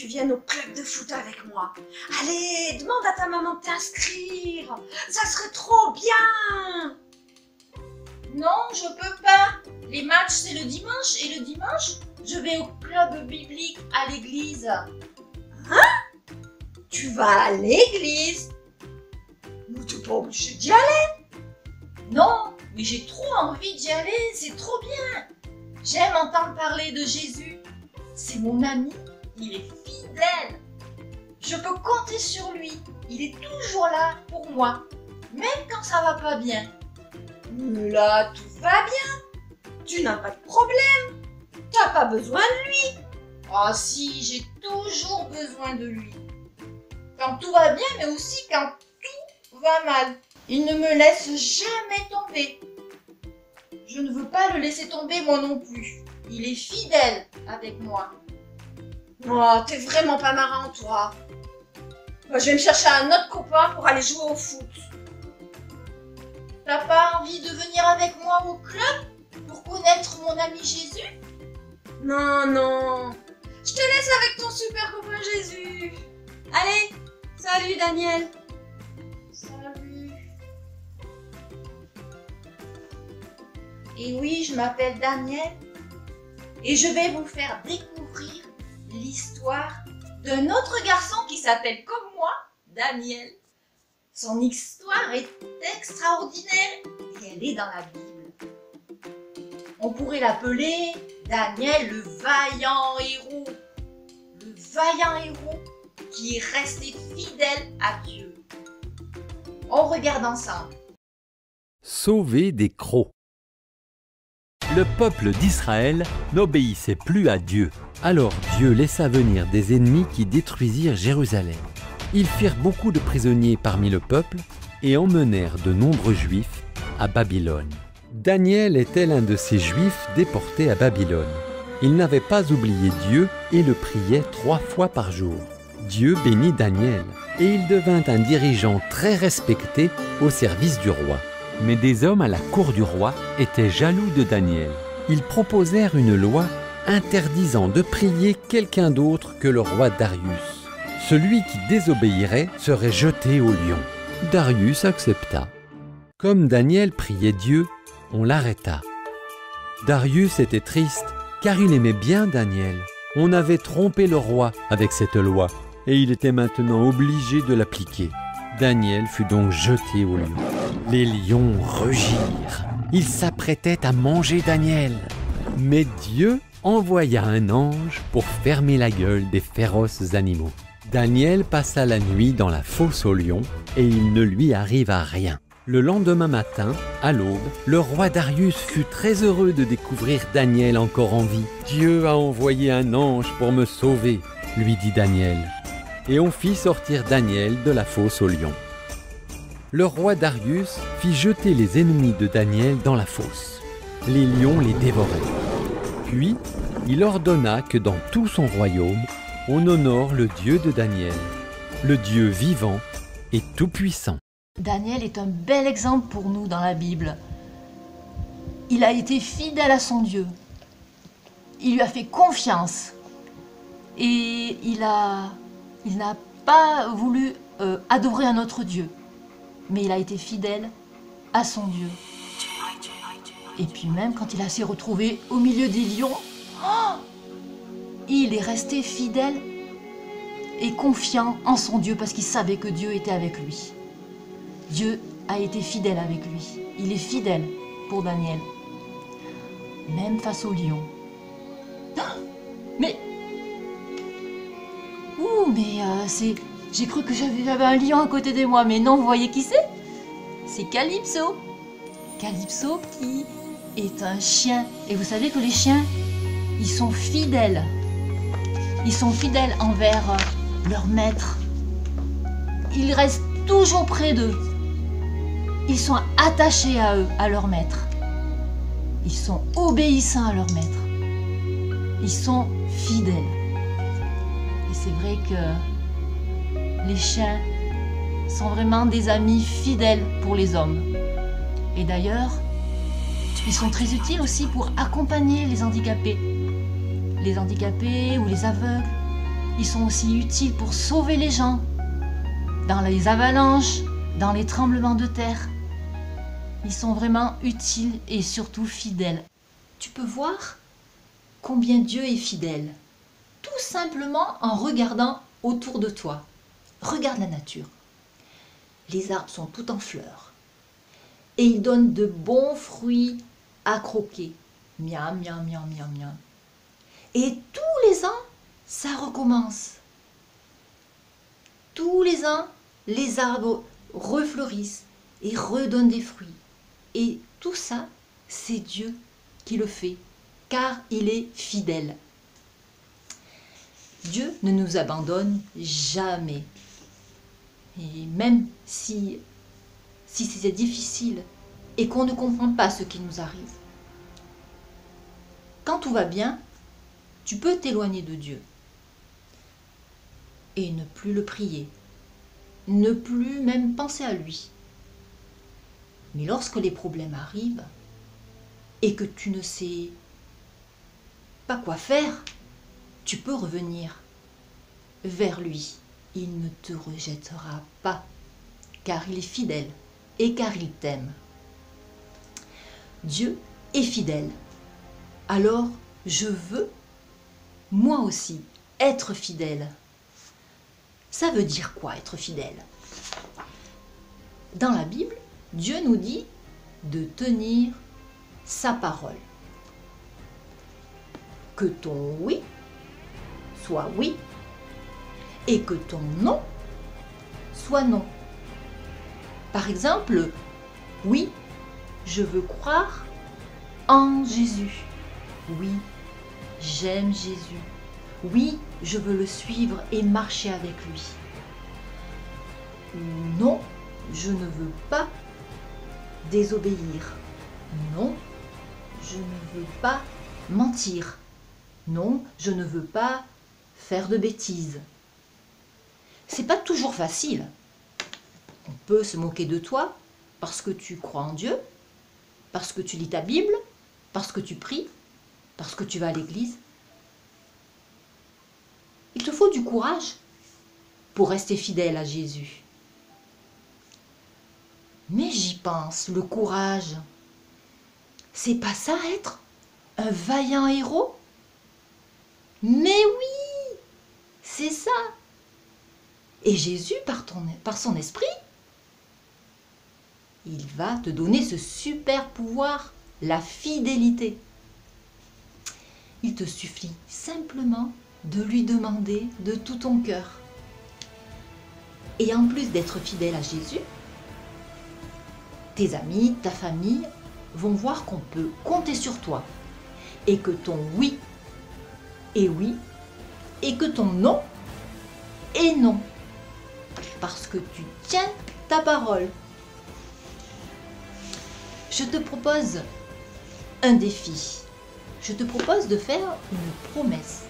tu viennes au club de foot avec moi. Allez, demande à ta maman de t'inscrire. Ça serait trop bien. Non, je peux pas. Les matchs, c'est le dimanche et le dimanche, je vais au club biblique à l'église. Hein? Tu vas à l'église? Mais t'es pas obligé d'y aller. Non, mais j'ai trop envie d'y aller, c'est trop bien. J'aime entendre parler de Jésus. C'est mon ami, il est fidèle. Je peux compter sur lui, il est toujours là pour moi, même quand ça va pas bien. Mais là, tout va bien. Tu n'as pas de problème. T'as pas besoin de lui. Ah si, j'ai toujours besoin de lui. Quand tout va bien, mais aussi quand tout va mal. Il ne me laisse jamais tomber. Je ne veux pas le laisser tomber moi non plus. Il est fidèle avec moi. Oh, t'es vraiment pas marrant, toi. Moi, je vais me chercher un autre copain pour aller jouer au foot. T'as pas envie de venir avec moi au club pour connaître mon ami Jésus? Non, non. Je te laisse avec ton super copain Jésus. Allez, salut Daniel. Salut. Et oui, je m'appelle Daniel et je vais vous faire découvrir l'histoire d'un autre garçon qui s'appelle comme moi, Daniel. Son histoire est extraordinaire et elle est dans la Bible. On pourrait l'appeler Daniel le vaillant héros. Le vaillant héros qui est resté fidèle à Dieu. On regarde ensemble. Sauver des crocs. Le peuple d'Israël n'obéissait plus à Dieu. Alors Dieu laissa venir des ennemis qui détruisirent Jérusalem. Ils firent beaucoup de prisonniers parmi le peuple et emmenèrent de nombreux Juifs à Babylone. Daniel était l'un de ces Juifs déportés à Babylone. Il n'avait pas oublié Dieu et le priait 3 fois par jour. Dieu bénit Daniel et il devint un dirigeant très respecté au service du roi. Mais des hommes à la cour du roi étaient jaloux de Daniel. Ils proposèrent une loi interdisant de prier quelqu'un d'autre que le roi Darius. Celui qui désobéirait serait jeté au lion. Darius accepta. Comme Daniel priait Dieu, on l'arrêta. Darius était triste car il aimait bien Daniel. On avait trompé le roi avec cette loi et il était maintenant obligé de l'appliquer. Daniel fut donc jeté au lion. Les lions rugirent. Ils s'apprêtaient à manger Daniel. Mais Dieu envoya un ange pour fermer la gueule des féroces animaux. Daniel passa la nuit dans la fosse aux lions et il ne lui arriva rien. Le lendemain matin, à l'aube, le roi Darius fut très heureux de découvrir Daniel encore en vie. « Dieu a envoyé un ange pour me sauver », lui dit Daniel. Et on fit sortir Daniel de la fosse aux lions. Le roi Darius fit jeter les ennemis de Daniel dans la fosse. Les lions les dévoraient. Puis, il ordonna que dans tout son royaume, on honore le Dieu de Daniel, le Dieu vivant et tout-puissant. Daniel est un bel exemple pour nous dans la Bible. Il a été fidèle à son Dieu. Il lui a fait confiance. Et il n'a pas voulu adorer un autre Dieu. Mais il a été fidèle à son Dieu. Et puis même quand il s'est retrouvé au milieu des lions, il est resté fidèle et confiant en son Dieu parce qu'il savait que Dieu était avec lui. Dieu a été fidèle avec lui. Il est fidèle pour Daniel. Même face aux lions. Mais... j'ai cru que j'avais un lion à côté de moi, mais non, vous voyez qui c'est? C'est Calypso. Calypso qui est un chien. Et vous savez que les chiens, ils sont fidèles. Ils sont fidèles envers leur maître. Ils restent toujours près d'eux. Ils sont attachés à eux, à leur maître. Ils sont obéissants à leur maître. Ils sont fidèles. Et c'est vrai que les chiens sont vraiment des amis fidèles pour les hommes. Et d'ailleurs, ils sont très utiles aussi pour accompagner les handicapés. Les handicapés ou les aveugles. ils sont aussi utiles pour sauver les gens, dans les avalanches, dans les tremblements de terre. Ils sont vraiment utiles et surtout fidèles. Tu peux voir combien Dieu est fidèle, tout simplement en regardant autour de toi. Regarde la nature. Les arbres sont tout en fleurs et ils donnent de bons fruits à croquer. Miam, miam, miam, miam, miam. Et tous les ans, ça recommence. Tous les ans, les arbres refleurissent et redonnent des fruits. Et tout ça, c'est Dieu qui le fait, car il est fidèle. Dieu ne nous abandonne jamais. Et même si c'est difficile et qu'on ne comprend pas ce qui nous arrive, quand tout va bien, tu peux t'éloigner de Dieu et ne plus le prier, ne plus même penser à lui. Mais lorsque les problèmes arrivent et que tu ne sais pas quoi faire, tu peux revenir vers lui. Il ne te rejettera pas, car il est fidèle et car il t'aime. Dieu est fidèle. Alors, je veux, moi aussi, être fidèle. Ça veut dire quoi, être fidèle? Dans la Bible, Dieu nous dit de tenir sa parole. Que ton oui soit oui et que ton non soit non. Par exemple, oui, je veux croire en Jésus. Oui, j'aime Jésus. Oui, je veux le suivre et marcher avec lui. Non, je ne veux pas désobéir. Non, je ne veux pas mentir. Non, je ne veux pas faire de bêtises. C'est pas toujours facile. On peut se moquer de toi parce que tu crois en Dieu, parce que tu lis ta Bible, parce que tu pries, parce que tu vas à l'église. Il te faut du courage pour rester fidèle à Jésus. Mais j'y pense, le courage, c'est pas ça être un vaillant héros? Mais oui, c'est ça. Et Jésus, par son esprit, il va te donner ce super pouvoir, la fidélité. Il te suffit simplement de lui demander de tout ton cœur. Et en plus d'être fidèle à Jésus, tes amis, ta famille vont voir qu'on peut compter sur toi. Et que ton oui est oui, et que ton non est non. Parce que tu tiens ta parole. Je te propose un défi. Je te propose de faire une promesse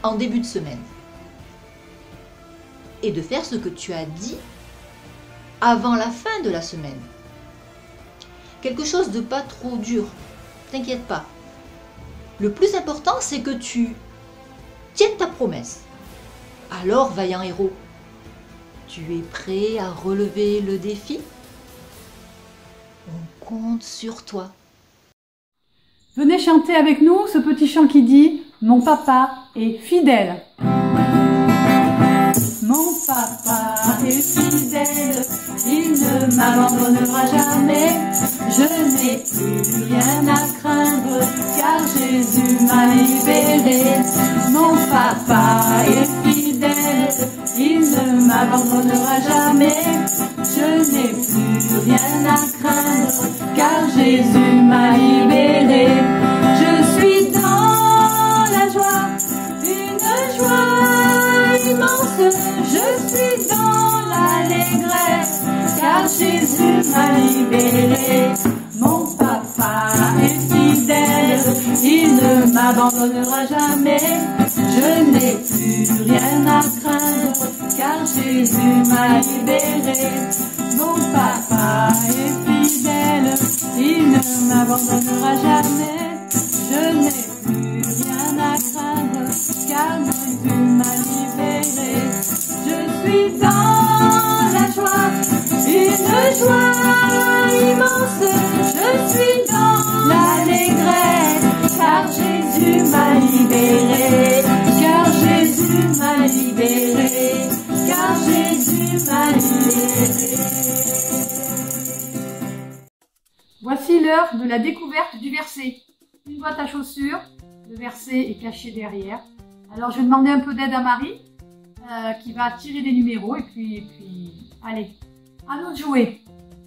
en début de semaine. Et de faire ce que tu as dit avant la fin de la semaine. Quelque chose de pas trop dur. T'inquiète pas. Le plus important, c'est que tu tiennes ta promesse. Alors, vaillant héros, tu es prêt à relever le défi? On compte sur toi. Venez chanter avec nous ce petit chant qui dit « Mon papa est fidèle ». Mon papa est fidèle, il ne m'abandonnera jamais. Je n'ai plus rien à craindre, car Jésus m'a libéré. Mon papa est fidèle, il ne m'abandonnera jamais. Je n'ai plus rien à craindre, car Jésus m'a libéré. Je suis dans la joie, une joie immense. Je suis dans l'allégresse, car Jésus m'a libéré. Mon papa est fidèle, il ne m'abandonnera jamais. Je n'ai plus rien à craindre, car Jésus m'a libéré. Mon papa est fidèle, il ne m'abandonnera jamais. Je n'ai plus rien à craindre, car Jésus m'a libéré. joie immense, je suis dans l'allégresse, car Jésus m'a libéré, car Jésus m'a libéré, car Jésus m'a libéré. Voici l'heure de la découverte du verset. Une boîte à chaussures, le verset est caché derrière. Alors je vais demander un peu d'aide à Marie, qui va tirer des numéros, et puis, allez, à nous de jouer.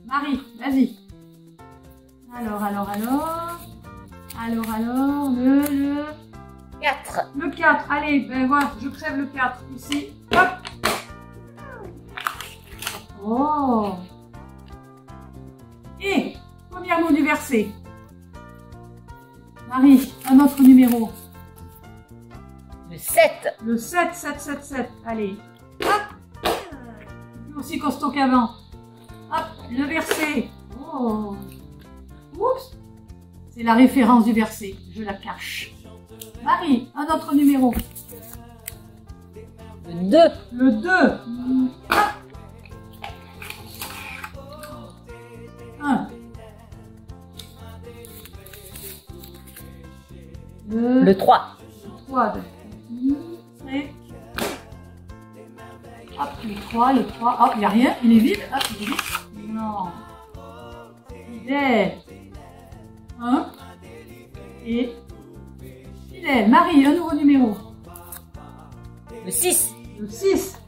Marie, vas-y. Alors, le 4. Le 4, allez, ben voilà, je crève le 4, ici, hop. Oh. Et, premier mot du verset. Marie, un autre numéro. Le 7. Le 7, 7, 7, 7, allez, hop. Plus aussi costaud qu'avant. Hop, le verset. Oh. Oups. C'est la référence du verset, je la cache. Marie, un autre numéro. Le 2. Le 2. Hop. 1. Le 3. 3. Et... Hop, le 3. Oh, il n'y a rien, il est vide. Hop, il est vide. Non. Fidèle. 1. Et... Fidèle. Marie, un nouveau numéro. Le 6. Le 6.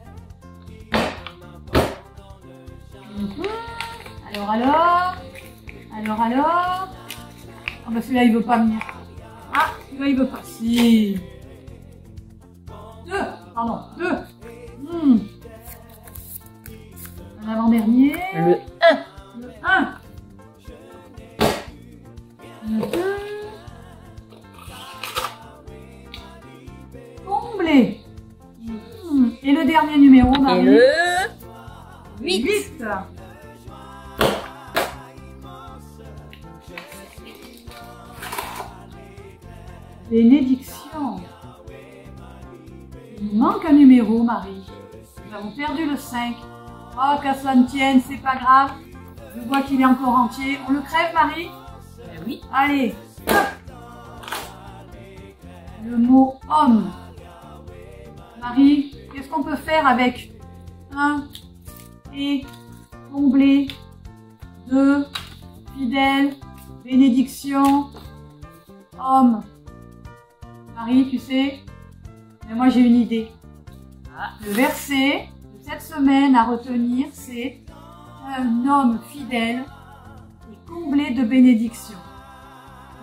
Alors. Ah bah celui-là il veut pas venir. Ah, celui-là il veut pas. Si. 2. Pardon, 2. Un avant-dernier. Le 1. Le 1. Le 2. Comblé. Et le dernier numéro, Marie. Et le 8. 8. Bénédiction. Il nous manque un numéro, Marie. Nous avons perdu le 5. Oh, qu'à cela ne tienne, c'est pas grave. Je vois qu'il est encore entier. On le crève, Marie? Oui. Allez. Hop. Le mot homme. Marie, qu'est-ce qu'on peut faire avec 1 et comblé, 2 fidèle, bénédiction, homme. Marie, tu sais, mais moi j'ai une idée. Le verset de cette semaine à retenir, c'est un homme fidèle et comblé de bénédiction.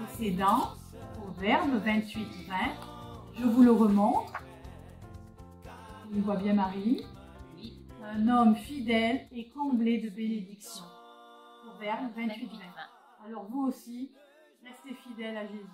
Et c'est dans Proverbe 28-20. Je vous le remontre. On voit bien Marie. Oui. Un homme fidèle et comblé de bénédiction. Proverbe 28-20. Alors vous aussi, restez fidèles à Jésus.